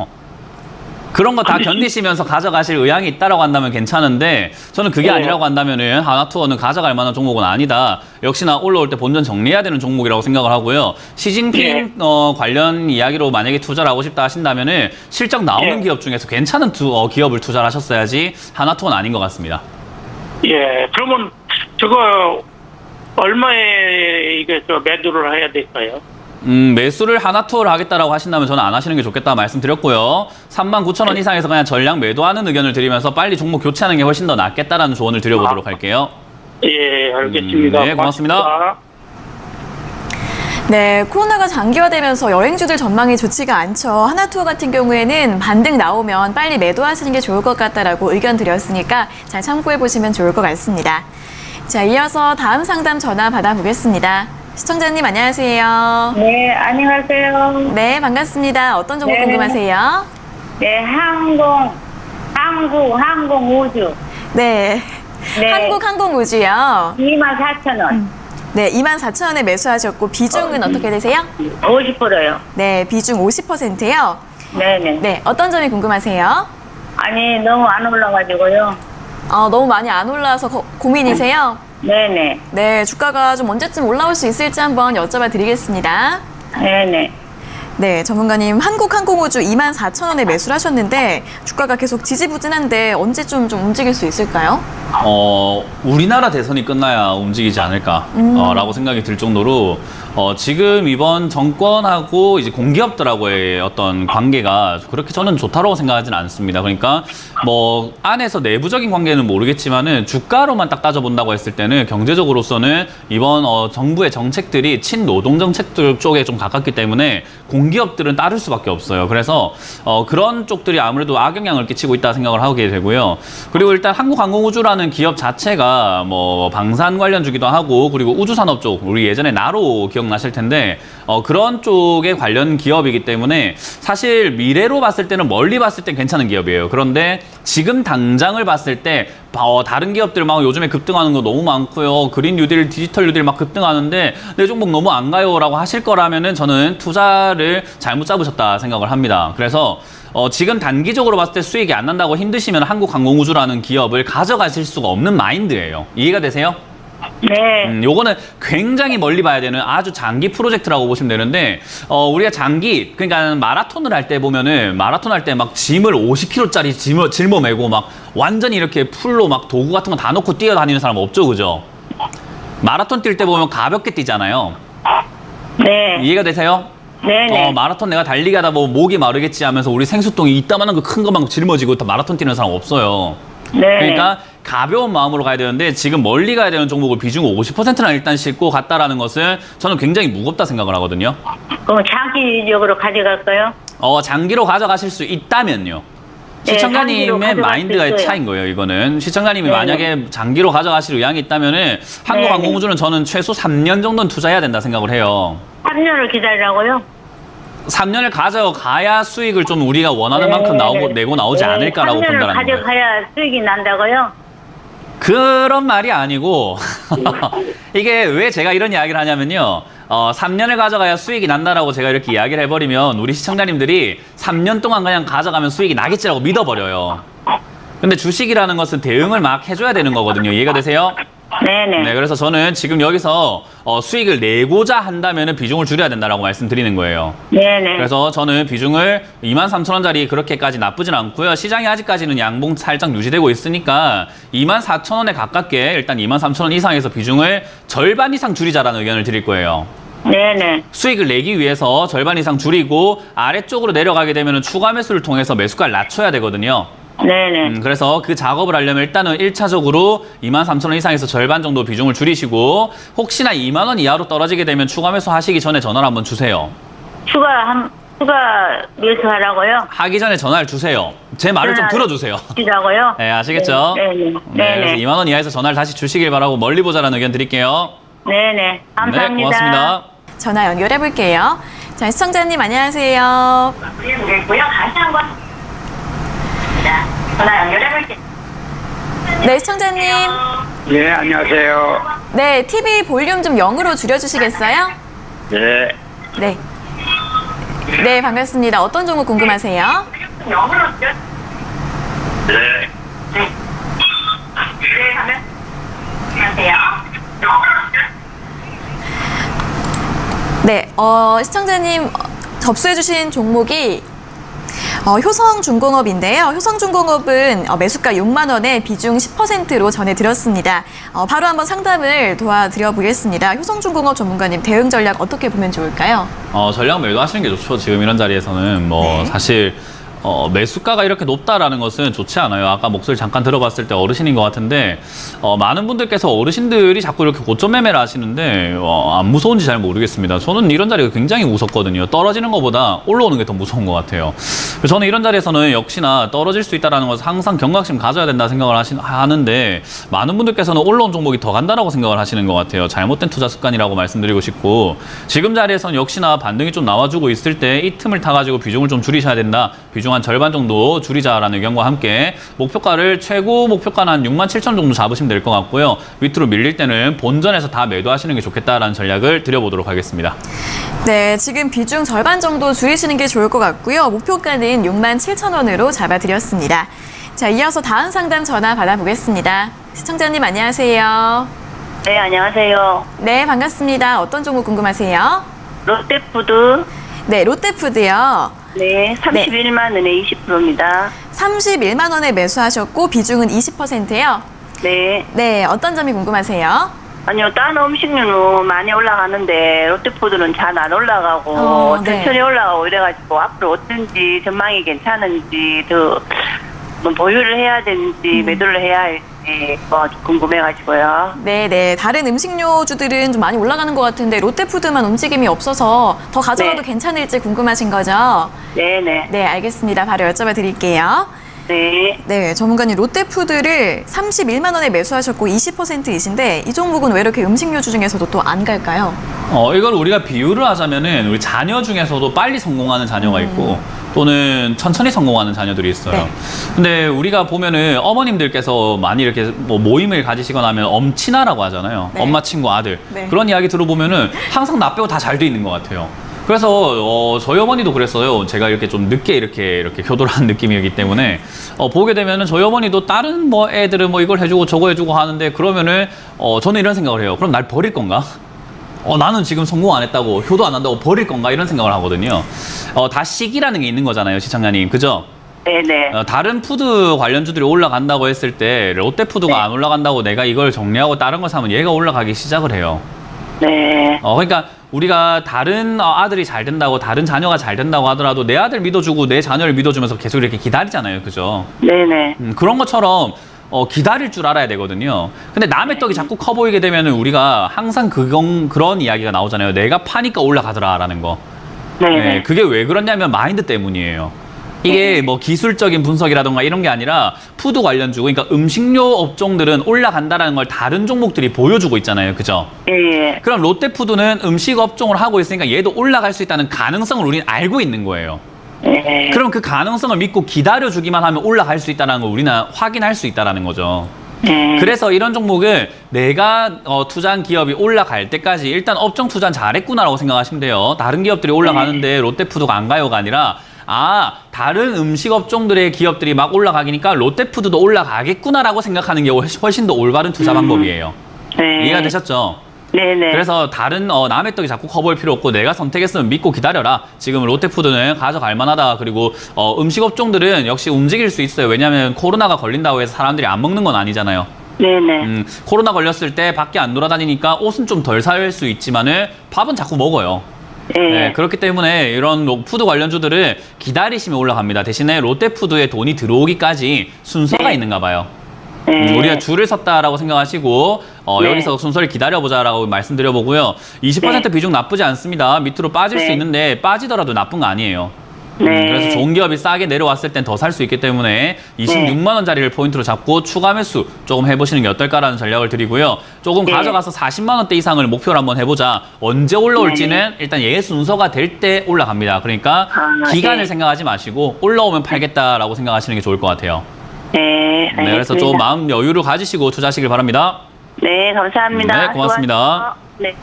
그런 거 다 견디시면서 가져가실 의향이 있다라고 한다면 괜찮은데 저는 그게 아니라고 한다면은 하나투어는 가져갈 만한 종목은 아니다. 역시나 올라올 때 본전 정리해야 되는 종목이라고 생각을 하고요. 시진핑 관련 이야기로 만약에 투자를 하고 싶다 하신다면은 실적 나오는 기업 중에서 괜찮은 기업을 투자를 하셨어야지 하나투어는 아닌 것 같습니다. 예. 그러면 저거 얼마에 이게 매도를 해야 될까요? 매수를 하나투어를 하겠다라고 하신다면 저는 안 하시는 게 좋겠다 말씀드렸고요. 39,000원 이상에서 그냥 전량 매도하는 의견을 드리면서 빨리 종목 교체하는 게 훨씬 더 낫겠다라는 조언을 드려보도록 할게요. 예, 알겠습니다. 네, 고맙습니다. 네, 코로나가 장기화되면서 여행주들 전망이 좋지가 않죠. 하나투어 같은 경우에는 반등 나오면 빨리 매도하시는 게 좋을 것 같다라고 의견 드렸으니까 잘 참고해 보시면 좋을 것 같습니다. 자, 이어서 다음 상담 전화 받아보겠습니다. 시청자님 안녕하세요. 네, 안녕하세요. 네, 반갑습니다. 어떤 종목 네. 궁금하세요? 네, 항공우주. 네, 네. 한국항공우주요. 24,000원. 네, 24,000원에 매수하셨고 비중은 어떻게 되세요? 50%요. 네, 비중 50%요. 네네. 네, 어떤 점이 궁금하세요? 아니, 너무 안 올라가지고요. 너무 많이 안 올라와서 고민이세요? 네네. 네, 주가가 좀 언제쯤 올라올 수 있을지 한번 여쭤봐 드리겠습니다. 네네. 네, 전문가님, 한국항공우주 24,000원에 매수를 하셨는데 주가가 계속 지지부진한데 언제쯤 좀 움직일 수 있을까요? 우리나라 대선이 끝나야 움직이지 않을까 라고 생각이 들 정도로 지금 이번 정권하고 이제 공기업들하고의 어떤 관계가 그렇게 저는 좋다고 생각하지는 않습니다. 그러니까 뭐 안에서 내부적인 관계는 모르겠지만은 주가로만 딱 따져본다고 했을 때는 경제적으로서는 이번 정부의 정책들이 친노동 정책들 쪽에 좀 가깝기 때문에 공기업들은 따를 수밖에 없어요. 그래서 그런 쪽들이 아무래도 악영향을 끼치고 있다 생각을 하게 되고요. 그리고 일단 한국항공우주라는 기업 자체가 뭐 방산 관련주기도 하고 그리고 우주산업 쪽 우리 예전에 나로 기억나실 텐데 그런 쪽에 관련 기업이기 때문에 사실 미래로 봤을 때는 멀리 봤을 땐 괜찮은 기업이에요. 그런데 지금 당장을 봤을 때 다른 기업들 막 요즘에 급등하는 거 너무 많고요. 그린 뉴딜, 디지털 뉴딜 막 급등하는데 내 종목 너무 안 가요라고 하실 거라면은 저는 투자를 잘못 잡으셨다 생각을 합니다. 그래서 지금 단기적으로 봤을 때 수익이 안 난다고 힘드시면 한국항공우주라는 기업을 가져가실 수가 없는 마인드예요. 이해가 되세요? 네. 요거는 굉장히 멀리 봐야 되는 아주 장기 프로젝트라고 보시면 되는데 우리가 장기 그러니까 마라톤을 할 때 보면은 마라톤 할 때 막 짐을 50kg짜리 짊어매고 막 완전히 이렇게 풀로 막 도구 같은 거 다 놓고 뛰어다니는 사람 없죠, 그죠? 마라톤 뛸 때 보면 가볍게 뛰잖아요. 네. 이해가 되세요? 네네. 마라톤 내가 달리기 하다 보면 목이 마르겠지 하면서 우리 생수통이 이따만한 거 큰 거 막 짊어지고 다 마라톤 뛰는 사람 없어요. 네. 그러니까 가벼운 마음으로 가야 되는데 지금 멀리 가야 되는 종목을 비중 50%나 일단 싣고 갔다라는 것은 저는 굉장히 무겁다 생각을 하거든요. 그럼 장기적으로 가져갈까요? 장기로 가져가실 수 있다면요. 네, 장기로 시청자님의 가져갈 수 마인드의 있어요. 차이인 거예요, 이거는. 시청자님이 네. 만약에 장기로 가져가실 의향이 있다면은 한국항공우주는 저는 최소 3년 정도는 투자해야 된다 생각을 해요. 3년을 기다리라고요? 3년을 가져가야 수익을 좀 우리가 원하는 만큼 내고 나오지 않을까라고 3년을 본다는 거예요. 가져가야 수익이 난다고요? 그런 말이 아니고 이게 왜 제가 이런 이야기를 하냐면요. 3년을 가져가야 수익이 난다라고 제가 이렇게 이야기를 해버리면 우리 시청자님들이 3년 동안 그냥 가져가면 수익이 나겠지라고 믿어버려요. 근데 주식이라는 것은 대응을 막 해줘야 되는 거거든요. 이해가 되세요? 네네. 네, 그래서 저는 지금 여기서 수익을 내고자 한다면 비중을 줄여야 된다라고 말씀드리는 거예요. 네네. 그래서 저는 비중을 23,000원짜리 그렇게까지 나쁘진 않고요. 시장이 아직까지는 양봉 살짝 유지되고 있으니까 24,000원에 가깝게 일단 23,000원 이상에서 비중을 절반 이상 줄이자라는 의견을 드릴 거예요. 네네. 수익을 내기 위해서 절반 이상 줄이고 아래쪽으로 내려가게 되면 추가 매수를 통해서 매수가를 낮춰야 되거든요. 네네. 그래서 그 작업을 하려면 일단은 1차적으로 23,000원 이상에서 절반 정도 비중을 줄이시고 혹시나 2만 원 이하로 떨어지게 되면 추가 매수 하시기 전에 전화를 한번 주세요. 추가 매수하라고요? 하기 전에 전화를 주세요. 제 말을 좀 들어주세요. 주라고요? 네, 아시겠죠? 네네. 네, 그래서 2만 원 이하에서 전화를 다시 주시길 바라고 멀리 보자라는 의견 드릴게요. 네네. 감사합니다. 네, 고맙습니다. 전화 연결해 볼게요. 자, 시청자님 안녕하세요. 되겠고요. 다시 한번 전화 연결해볼게요. 네, 시청자님. 예, 안녕하세요. 네, TV 볼륨 좀 0으로 줄여주시겠어요? 네. 네. 네, 반갑습니다. 어떤 종목 궁금하세요? 영어로 네. 네, 안녕하세요. 네, 시청자님 접수해주신 종목이 효성중공업인데요. 효성중공업은 매수가 6만 원에 비중 10%로 전해드렸습니다. 바로 한번 상담을 도와드려 보겠습니다. 효성중공업 전문가님 대응 전략 어떻게 보면 좋을까요? 전략 매도하시는 게 좋죠. 지금 이런 자리에서는 네. 사실 매수가가 이렇게 높다라는 것은 좋지 않아요. 아까 목소리 잠깐 들어봤을 때 어르신인 것 같은데 많은 분들께서 어르신들이 자꾸 이렇게 고점 매매를 하시는데 안 무서운지 잘 모르겠습니다. 저는 이런 자리가 굉장히 무섭거든요. 떨어지는 것보다 올라오는 게 더 무서운 것 같아요. 저는 이런 자리에서는 역시나 떨어질 수 있다는 것을 항상 경각심 가져야 된다 생각을 하는데 많은 분들께서는 올라온 종목이 더 간다라고 생각을 하시는 것 같아요. 잘못된 투자 습관이라고 말씀드리고 싶고 지금 자리에서는 역시나 반등이 좀 나와주고 있을 때 이 틈을 타가지고 비중을 좀 줄이셔야 된다. 비중 한 절반 정도 줄이자라는 의견과 함께 목표가를 최고 목표가는 한 67,000 정도 잡으시면 될 것 같고요. 밑으로 밀릴 때는 본전에서 다 매도하시는 게 좋겠다라는 전략을 드려보도록 하겠습니다. 네, 지금 비중 절반 정도 줄이시는 게 좋을 것 같고요. 목표가는 67,000원으로 잡아드렸습니다. 자, 이어서 다음 상담 전화 받아보겠습니다. 시청자님 안녕하세요. 네, 안녕하세요. 네, 반갑습니다. 어떤 종목 궁금하세요? 롯데푸드. 네, 롯데푸드요. 네, 31만 원에 20%입니다. 31만 원에 매수하셨고 비중은 20%예요. 네. 네, 어떤 점이 궁금하세요? 아니요, 다른 음식료는 많이 올라가는데 롯데푸드는 잘 안 올라가고 네. 천천히 올라가고 이래가지고 앞으로 어떤지 전망이 괜찮은지 더 뭐 보유를 해야 되는지 매도를 해야 할지 뭐 궁금해가지고요. 네. 다른 음식료주들은 좀 많이 올라가는 것 같은데 롯데푸드만 움직임이 없어서 더 가져가도 네. 괜찮을지 궁금하신 거죠? 네네. 네, 알겠습니다. 바로 여쭤봐 드릴게요. 네. 네, 전문가님 롯데푸드를 31만 원에 매수하셨고 20%이신데 이 종목은 왜 이렇게 음식료주 중에서도 또 안 갈까요? 이걸 우리가 비유를 하자면은 우리 자녀 중에서도 빨리 성공하는 자녀가 있고 또는 천천히 성공하는 자녀들이 있어요. 네. 근데 우리가 보면은 어머님들께서 많이 이렇게 뭐 모임을 가지시거나 하면 엄친아라고 하잖아요. 네. 엄마 친구 아들. 네. 그런 이야기 들어보면은 항상 나 빼고 다 잘 돼 있는 것 같아요. 그래서 저희 어머니도 그랬어요. 제가 이렇게 좀 늦게 이렇게 효도를 한 느낌이기 때문에 보게 되면은 저희 어머니도 다른 뭐 애들은 뭐 이걸 해주고 저거 해주고 하는데 그러면은 저는 이런 생각을 해요. 그럼 날 버릴 건가? 나는 지금 성공 안 했다고 효도 안 한다고 버릴 건가 이런 생각을 하거든요. 다 시기라는 게 있는 거잖아요, 시청자님, 그죠? 네네. 다른 푸드 관련주들이 올라간다고 했을 때 롯데푸드가 네. 안 올라간다고 내가 이걸 정리하고 다른 걸 사면 얘가 올라가기 시작을 해요. 네. 그러니까 우리가 다른 아들이 잘 된다고 다른 자녀가 잘 된다고 하더라도 내 아들 믿어주고 내 자녀를 믿어주면서 계속 이렇게 기다리잖아요, 그죠? 네네. 그런 것처럼 기다릴 줄 알아야 되거든요. 근데 남의 떡이 자꾸 커 보이게 되면 우리가 항상 그런 이야기가 나오잖아요. 내가 파니까 올라가더라라는 거. 네네. 그게 왜 그러냐면 마인드 때문이에요. 이게 뭐 기술적인 분석이라던가 이런 게 아니라 푸드 관련주, 그러니까 음식료 업종들은 올라간다라는 걸 다른 종목들이 보여주고 있잖아요, 그죠? 예. 그럼 롯데푸드는 음식 업종을 하고 있으니까 얘도 올라갈 수 있다는 가능성을 우리는 알고 있는 거예요. 네. 그럼 그 가능성을 믿고 기다려주기만 하면 올라갈 수 있다는 걸 우리는 확인할 수 있다는 거죠. 네. 그래서 이런 종목은 내가 투자한 기업이 올라갈 때까지 일단 업종 투자는 잘했구나라고 생각하시면 돼요. 다른 기업들이 올라가는데 롯데푸드가 안 가요가 아니라 다른 음식 업종들의 기업들이 막 올라가기니까 롯데푸드도 올라가겠구나라고 생각하는 게 훨씬 더 올바른 투자 방법이에요. 네. 이해가 되셨죠? 네네. 그래서 다른 남의 떡이 자꾸 커보일 필요 없고 내가 선택했으면 믿고 기다려라. 지금 롯데푸드는 가져갈 만하다. 그리고 음식 업종들은 역시 움직일 수 있어요. 왜냐하면 코로나가 걸린다고 해서 사람들이 안 먹는 건 아니잖아요. 네네. 코로나 걸렸을 때 밖에 안 돌아다니니까 옷은 좀 덜 살 수 있지만은 밥은 자꾸 먹어요. 예. 네, 그렇기 때문에 이런 푸드 관련주들은 기다리시면 올라갑니다. 대신에 롯데푸드에 돈이 들어오기까지 순서가 네. 있는가 봐요. 네. 우리가 줄을 섰다라고 생각하시고 네. 여기서 순서를 기다려보자라고 말씀드려보고요. 20% 네. 비중 나쁘지 않습니다. 밑으로 빠질 수 네. 있는데 빠지더라도 나쁜 거 아니에요. 네. 그래서 좋은 기업이 싸게 내려왔을 땐 더 살 수 있기 때문에 26만 원짜리를 포인트로 잡고 추가 매수 조금 해보시는 게 어떨까라는 전략을 드리고요. 조금 네. 가져가서 40만 원대 이상을 목표로 한번 해보자. 언제 올라올지는 일단 얘 순서가 될 때 올라갑니다. 그러니까 기간을 네. 생각하지 마시고 올라오면 팔겠다라고 생각하시는 게 좋을 것 같아요. 네. 네, 그래서 알겠습니다. 좀 마음 여유를 가지시고 투자하시길 바랍니다. 네, 감사합니다. 네, 고맙습니다. 네.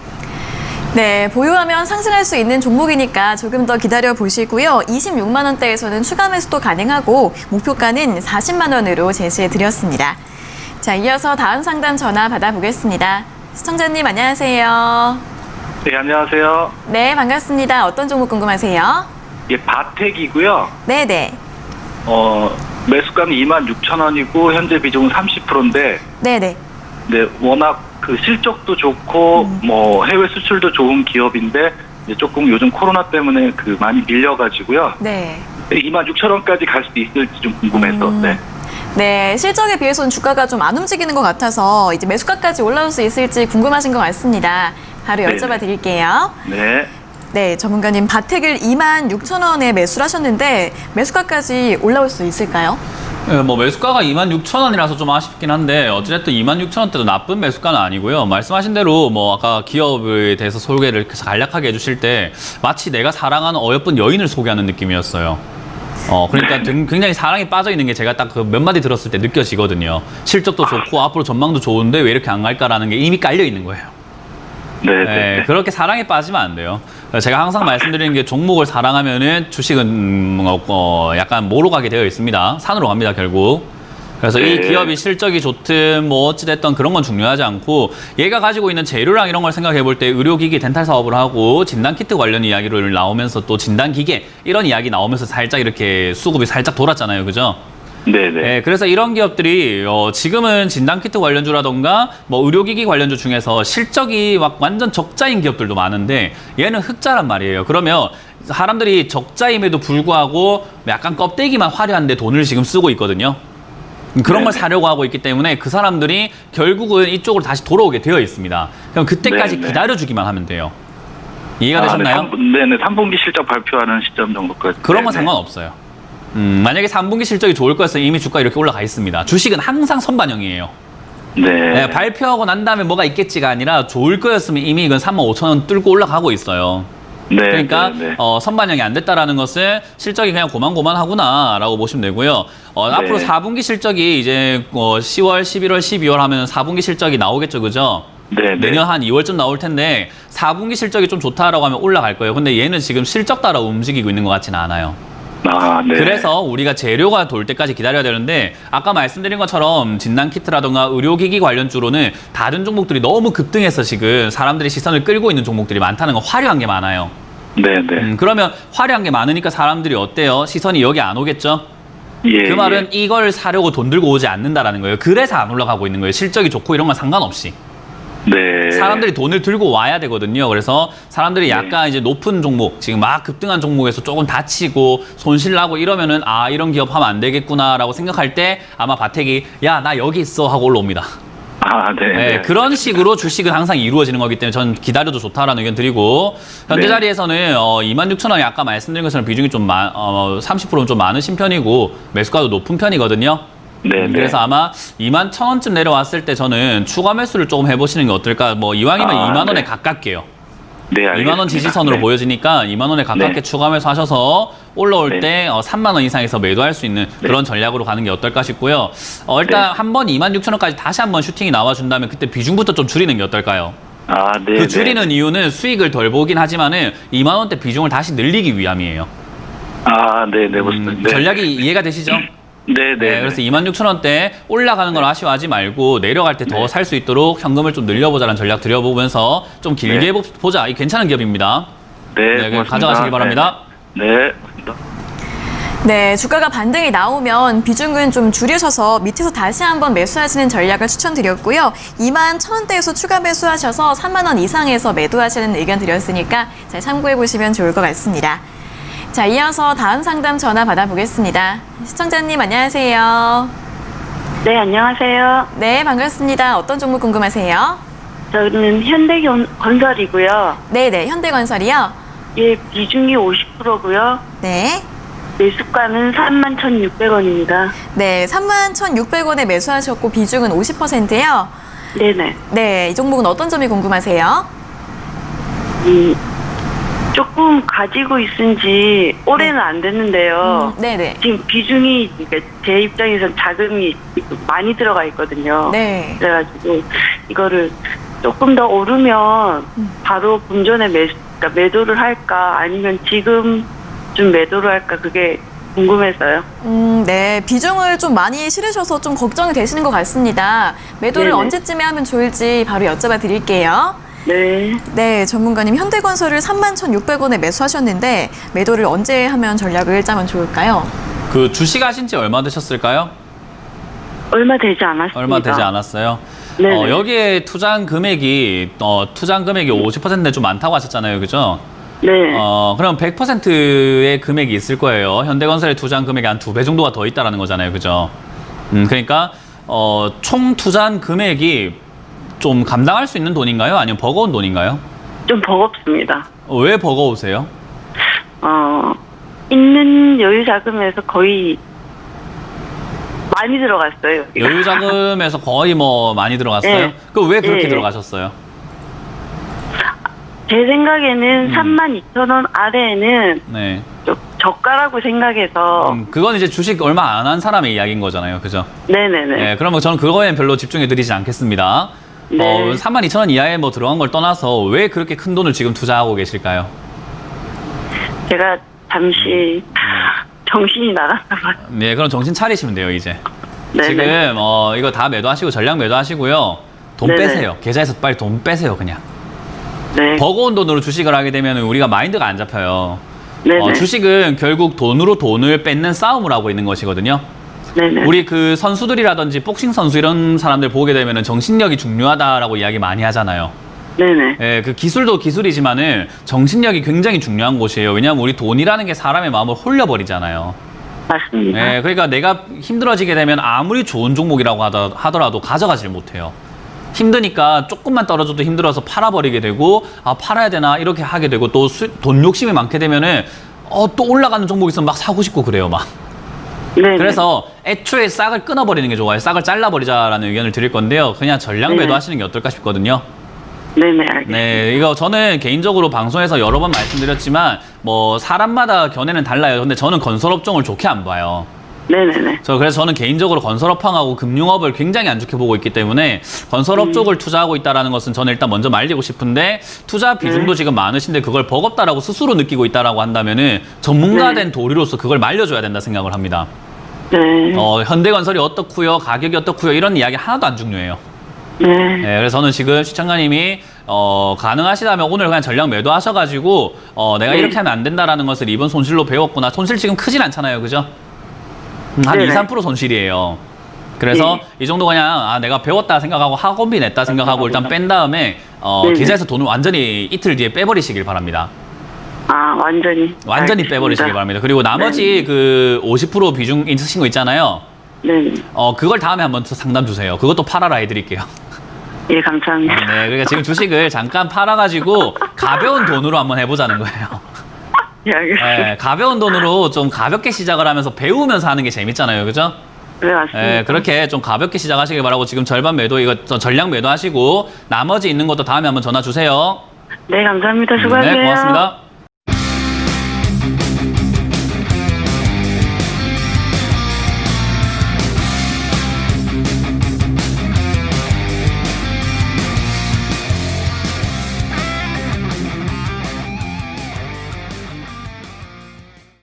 네, 보유하면 상승할 수 있는 종목이니까 조금 더 기다려 보시고요. 26만 원대에서는 추가 매수도 가능하고 목표가는 40만 원으로 제시해 드렸습니다. 자, 이어서 다음 상담 전화 받아보겠습니다. 시청자님 안녕하세요. 네, 안녕하세요. 네, 반갑습니다. 어떤 종목 궁금하세요? 예, 바텍이고요. 네네. 매수가는 26,000원이고 현재 비중은 30%인데 네네. 네, 워낙 그 실적도 좋고 뭐 해외 수출도 좋은 기업인데 이제 조금 요즘 코로나 때문에 그 많이 밀려가지고요. 네. 26,000원까지 갈 수도 있을지 좀 궁금해서. 네. 네, 실적에 비해서는 주가가 좀 안 움직이는 것 같아서 이제 매수가까지 올라올 수 있을지 궁금하신 것 같습니다. 바로 네네. 여쭤봐 드릴게요. 네. 네, 전문가님 바텍을 26,000원에 매수를 하셨는데 매수가까지 올라올 수 있을까요? 네, 뭐 매수가가 26,000원이라서 좀 아쉽긴 한데 어찌됐든 26,000원대도 나쁜 매수가는 아니고요. 말씀하신 대로 뭐 아까 기업에 대해서 소개를 간략하게 해주실 때 마치 내가 사랑하는 어여쁜 여인을 소개하는 느낌이었어요. 그러니까 굉장히 사랑에 빠져 있는 게 제가 딱 그 몇 마디 들었을 때 느껴지거든요. 실적도 좋고 앞으로 전망도 좋은데 왜 이렇게 안 갈까라는 게 이미 깔려 있는 거예요. 네, 네, 네. 그렇게 사랑에 빠지면 안 돼요. 제가 항상 말씀드리는 게 종목을 사랑하면은 주식은 약간 뭐로 가게 되어 있습니다. 산으로 갑니다, 결국. 그래서 이 네. 기업이 실적이 좋든 뭐 어찌됐든 그런 건 중요하지 않고 얘가 가지고 있는 재료랑 이런 걸 생각해 볼 때 의료기기 덴탈 사업을 하고 진단키트 관련 이야기를 나오면서 또 진단기계 이런 이야기 나오면서 살짝 이렇게 수급이 살짝 돌았잖아요. 그죠? 네, 네. 네, 그래서 이런 기업들이 지금은 진단키트 관련주라던가 뭐 의료기기 관련주 중에서 실적이 막 완전 적자인 기업들도 많은데 얘는 흑자란 말이에요. 그러면 사람들이 적자임에도 불구하고 약간 껍데기만 화려한데 돈을 지금 쓰고 있거든요. 그런 걸 네네. 사려고 하고 있기 때문에 그 사람들이 결국은 이쪽으로 다시 돌아오게 되어 있습니다. 그럼 그때까지 네네. 기다려주기만 하면 돼요. 이해가 되셨나요? 네, 3분기 실적 발표하는 시점 정도까지. 그런 건 네, 상관없어요. 만약에 3분기 실적이 좋을 거였으면 이미 주가 이렇게 올라가 있습니다. 주식은 항상 선반영이에요. 네. 네, 발표하고 난 다음에 뭐가 있겠지가 아니라 좋을 거였으면 이미 이건 35,000원 뚫고 올라가고 있어요. 네. 그러니까 네, 네. 선반영이 안 됐다라는 것은 실적이 그냥 고만고만하구나라고 보시면 되고요. 앞으로 4분기 실적이 이제 10월, 11월, 12월 하면 4분기 실적이 나오겠죠, 그죠? 네, 네. 내년 한 2월쯤 나올 텐데 4분기 실적이 좀 좋다라고 하면 올라갈 거예요. 근데 얘는 지금 실적 따라 움직이고 있는 것 같지는 않아요. 아, 네. 그래서 우리가 재료가 돌 때까지 기다려야 되는데 아까 말씀드린 것처럼 진단키트라던가 의료기기 관련주로는 다른 종목들이 너무 급등해서 지금 사람들이 시선을 끌고 있는 종목들이 많다는 건 화려한 게 많아요. 네, 네. 그러면 화려한 게 많으니까 사람들이 어때요? 시선이 여기 안 오겠죠? 예. 그 말은 이걸 사려고 돈 들고 오지 않는다라는 거예요. 그래서 안 올라가고 있는 거예요. 실적이 좋고 이런 건 상관없이. 네. 사람들이 돈을 들고 와야 되거든요. 그래서 사람들이 약간 이제 높은 종목, 지금 막 급등한 종목에서 조금 다치고 손실나고 이러면은 아, 이런 기업 하면 안 되겠구나라고 생각할 때 아마 바텍이 야, 나 여기 있어 하고 올라옵니다. 아, 네. 네, 네. 그런 식으로 주식은 항상 이루어지는 거기 때문에 전 기다려도 좋다라는 의견 드리고 현재 네. 자리에서는 26,000원이 아까 말씀드린 것처럼 비중이 좀 30%는 좀 많으신 편이고 매수가도 높은 편이거든요. 네, 네. 그래서 아마 21,000원쯤 내려왔을 때 저는 추가 매수를 조금 해보시는 게 어떨까? 뭐 이왕이면 아, 2만 원에 네. 가깝게요. 네, 2만 원 지지선으로 네. 보여지니까 2만 원에 가깝게 네. 추가 매수하셔서 올라올 네. 때 3만 원 이상에서 매도할 수 있는 네. 그런 전략으로 가는 게 어떨까 싶고요. 일단 네. 한번 26,000원까지 다시 한번 슈팅이 나와준다면 그때 비중부터 좀 줄이는 게 어떨까요? 아, 네. 그 줄이는 이유는 수익을 덜 보긴 하지만은 2만 원대 비중을 다시 늘리기 위함이에요. 아, 네, 네, 맞습니다. 네. 전략이 이해가 되시죠? 네, 네. 네, 그래서 26,000원대 올라가는 걸 아쉬워하지 말고 내려갈 때 더 네. 살 수 있도록 현금을 좀 늘려보자는 전략 드려보면서 좀 길게 네. 보자. 이 괜찮은 기업입니다. 네, 네, 고맙습니다. 가져가시기 바랍니다. 네, 고맙습니다. 네, 주가가 반등이 나오면 비중은 좀 줄이셔서 밑에서 다시 한번 매수하시는 전략을 추천드렸고요. 21,000원대에서 추가 매수하셔서 3만 원 이상에서 매도하시는 의견 드렸으니까 잘 참고해 보시면 좋을 것 같습니다. 자, 이어서 다음 상담 전화 받아보겠습니다. 시청자님 안녕하세요. 네, 안녕하세요. 네, 반갑습니다. 어떤 종목 궁금하세요? 저는 현대건설이고요. 네네, 현대건설이요? 예, 비중이 50%고요. 네. 매수가는 31,600원입니다. 네, 31,600원에 매수하셨고 비중은 50%예요. 네네. 네, 이 종목은 어떤 점이 궁금하세요? 조금 가지고 있은지 올해는 안 됐는데요. 네네. 지금 비중이 그러니까 제 입장에선 자금이 많이 들어가 있거든요. 네. 그래가지고 이거를 조금 더 오르면 바로 본전에 그러니까 매도를 할까 아니면 지금 좀 매도를 할까 그게 궁금해서요. 네, 비중을 좀 많이 실으셔서 좀 걱정이 되시는 것 같습니다. 매도를 네네. 언제쯤에 하면 좋을지 바로 여쭤봐 드릴게요. 네. 네, 전문가님 현대건설을 31,600원에 매수하셨는데 매도를 언제 하면 전략을 짜면 좋을까요? 그 주식 하신 지 얼마 되셨을까요? 얼마 되지 않았습니다. 얼마 되지 않았어요. 네네. 여기에 투자한 금액이 50%는 좀 많다고 하셨잖아요, 그죠? 네. 그럼 100%의 금액이 있을 거예요. 현대건설에 투자한 금액이 한 2배 정도가 더 있다라는 거잖아요, 그죠? 그러니까 총 투자한 금액이 좀 감당할 수 있는 돈인가요? 아니면 버거운 돈인가요? 좀 버겁습니다. 왜 버거우세요? 있는 여유 자금에서 거의 많이 들어갔어요. 여유 자금에서 거의 뭐 많이 들어갔어요? 네. 그 왜 그렇게 네. 들어가셨어요? 제 생각에는 32,000원 아래에는 네. 좀 저가라고 생각해서 그건 이제 주식 얼마 안 한 사람의 이야기인 거잖아요, 그죠? 네네네. 네, 그러면 저는 그거에는 별로 집중해 드리지 않겠습니다. 네. 32,000원 이하에 뭐 들어간 걸 떠나서 왜 그렇게 큰 돈을 지금 투자하고 계실까요? 제가 잠시 정신이 나갔나 봐요. 네, 그럼 정신 차리시면 돼요, 이제. 네네. 지금 이거 다 매도하시고 전량 매도하시고요. 돈 네네. 빼세요. 계좌에서 빨리 돈 빼세요, 그냥. 네. 버거운 돈으로 주식을 하게 되면 우리가 마인드가 안 잡혀요. 네네. 주식은 결국 돈으로 돈을 뺏는 싸움을 하고 있는 것이거든요. 네네. 우리 그 선수들이라든지 복싱 선수 이런 사람들 보게 되면 정신력이 중요하다라고 이야기 많이 하잖아요. 네네. 예, 그 기술도 기술이지만은 정신력이 굉장히 중요한 곳이에요. 왜냐하면 우리 돈이라는 게 사람의 마음을 홀려버리잖아요. 맞습니다. 예, 그러니까 내가 힘들어지게 되면 아무리 좋은 종목이라고 하더라도 가져가질 못해요. 힘드니까 조금만 떨어져도 힘들어서 팔아버리게 되고 팔아야 되나 이렇게 하게 되고 또 돈 욕심이 많게 되면은 또 올라가는 종목 있으면 막 사고 싶고 그래요, 막. 네네. 그래서 애초에 싹을 끊어버리는 게 좋아요. 싹을 잘라버리자라는 의견을 드릴 건데요. 그냥 전량 네네. 매도하시는 게 어떨까 싶거든요. 네네. 알겠습니다. 네, 이거 저는 개인적으로 방송에서 여러 번 말씀드렸지만 뭐 사람마다 견해는 달라요. 근데 저는 건설업종을 좋게 안 봐요. 네네네. 그래서 저는 개인적으로 건설업황하고 금융업을 굉장히 안 좋게 보고 있기 때문에 건설업 쪽을 투자하고 있다는 것은 저는 일단 먼저 말리고 싶은데 투자 비중도 지금 많으신데 그걸 버겁다라고 스스로 느끼고 있다라고 한다면은 전문가된 도리로서 그걸 말려줘야 된다 생각을 합니다. 네. 현대건설이 어떻고요, 가격이 어떻고요 이런 이야기 하나도 안 중요해요. 네. 네, 그래서 저는 지금 시청자님이 가능하시다면 오늘 그냥 전량 매도하셔가지고 내가 이렇게 하면 안 된다라는 것을 이번 손실로 배웠구나. 손실 지금 크진 않잖아요, 그죠? 한 네네. 2-3% 손실이에요. 그래서 이 정도 그냥 내가 배웠다 생각하고 학원비 냈다 생각하고 일단 뺀 다음에 네네. 계좌에서 돈을 완전히 이틀 뒤에 빼버리시길 바랍니다. 완전히. 완전히 알겠습니다. 빼버리시길 바랍니다. 그리고 나머지 그 50% 비중 있으신 거 있잖아요. 네. 그걸 다음에 한번 상담 주세요. 그것도 팔아라 해드릴게요. 예, 감사합니다. 네, 그러니까 지금 주식을 잠깐 팔아가지고 가벼운 돈으로 한번 해보자는 거예요. 예, 알겠습니다. 네, 가벼운 돈으로 좀 가볍게 시작을 하면서 배우면서 하는 게 재밌잖아요, 그죠? 네, 맞습니다. 네, 그렇게 좀 가볍게 시작하시길 바라고 지금 절반 매도 이거 전량 매도하시고 나머지 있는 것도 다음에 한번 전화 주세요. 네, 감사합니다. 수고하세요. 네, 고맙습니다.